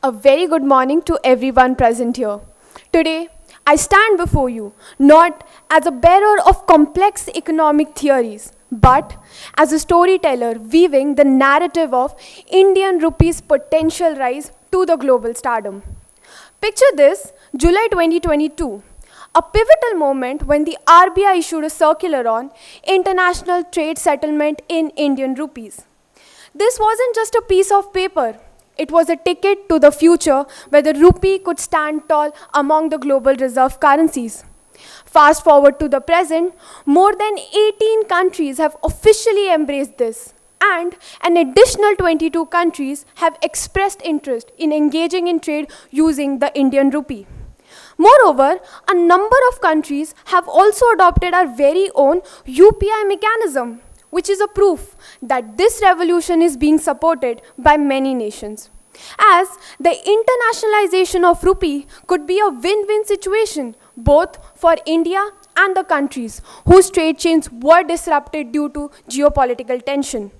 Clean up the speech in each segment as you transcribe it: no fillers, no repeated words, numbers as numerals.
A very good morning to everyone present here. Today, I stand before you not as a bearer of complex economic theories, but as a storyteller weaving the narrative of Indian rupee's potential rise to the global stardom. Picture this, July 2022, a pivotal moment when the RBI issued a circular on international trade settlement in Indian rupees. This wasn't just a piece of paper. It was a ticket to the future where the rupee could stand tall among the global reserve currencies. Fast forward to the present, more than 18 countries have officially embraced this, and an additional 22 countries have expressed interest in engaging in trade using the Indian rupee. Moreover, a number of countries have also adopted our very own UPI mechanism, which is a proof that this revolution is being supported by many nations. As the internationalization of rupee could be a win-win situation both for India and the countries whose trade chains were disrupted due to geopolitical tension.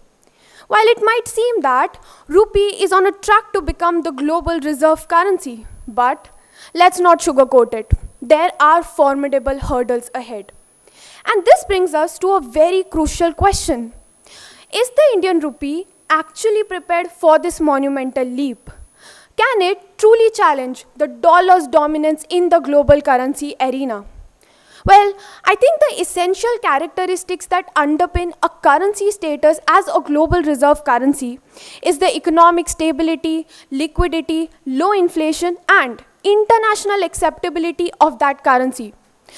While it might seem that rupee is on a track to become the global reserve currency, but let's not sugarcoat it. There are formidable hurdles ahead. And this brings us to a very crucial question. Is the Indian rupee actually prepared for this monumental leap? Can it truly challenge the dollar's dominance in the global currency arena? Well, I think the essential characteristics that underpin a currency status as a global reserve currency is the economic stability, liquidity, low inflation, and international acceptability of that currency.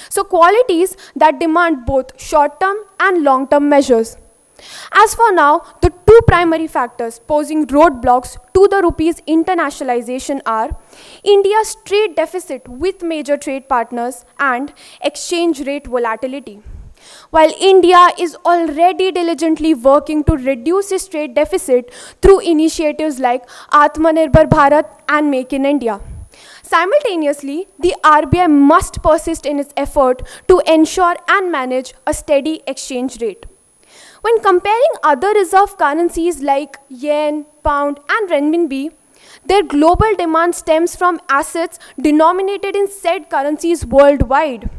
So qualities that demand both short-term and long-term measures. As for now, the two primary factors posing roadblocks to the rupee's internationalization are India's trade deficit with major trade partners and exchange rate volatility. While India is already diligently working to reduce its trade deficit through initiatives like Atmanirbhar Bharat and Make in India. Simultaneously, the RBI must persist in its effort to ensure and manage a steady exchange rate. When comparing other reserve currencies like yen, pound, and renminbi, their global demand stems from assets denominated in said currencies worldwide.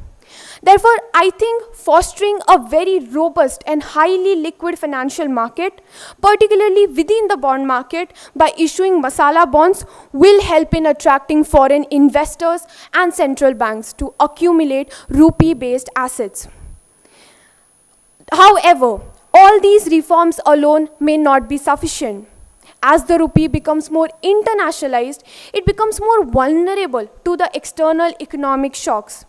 Therefore, I think fostering a very robust and highly liquid financial market, particularly within the bond market by issuing masala bonds, will help in attracting foreign investors and central banks to accumulate rupee-based assets. However, all these reforms alone may not be sufficient. As the rupee becomes more internationalized, it becomes more vulnerable to the external economic shocks.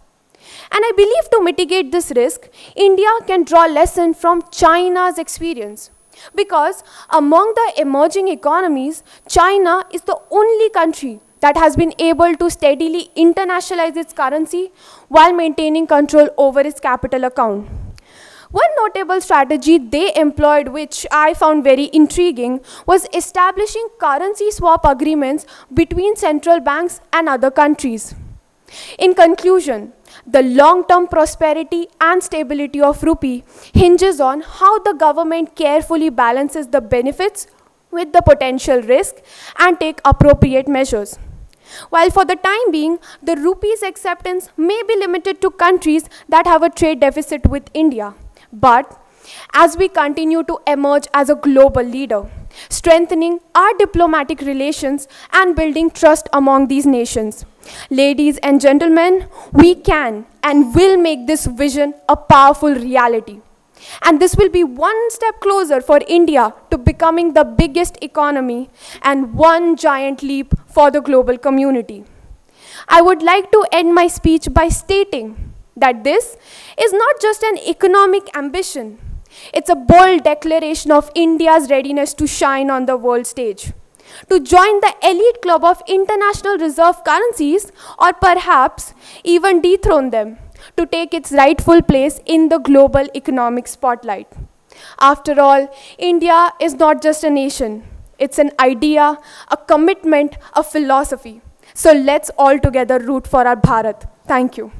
And I believe to mitigate this risk, India can draw lesson from China's experience. Because among the emerging economies, China is the only country that has been able to steadily internationalize its currency while maintaining control over its capital account. One notable strategy they employed, which I found very intriguing, was establishing currency swap agreements between central banks and other countries. In conclusion, the long-term prosperity and stability of rupee hinges on how the government carefully balances the benefits with the potential risk and take appropriate measures. While for the time being, the rupee's acceptance may be limited to countries that have a trade deficit with India. But as we continue to emerge as a global leader, strengthening our diplomatic relations and building trust among these nations, ladies and gentlemen, we can and will make this vision a powerful reality. And this will be one step closer for India to becoming the biggest economy and one giant leap for the global community. I would like to end my speech by stating that this is not just an economic ambition. It's a bold declaration of India's readiness to shine on the world stage, to join the elite club of international reserve currencies, or perhaps even dethrone them, to take its rightful place in the global economic spotlight. After all, India is not just a nation. It's an idea, a commitment, a philosophy. So let's all together root for our Bharat. Thank you.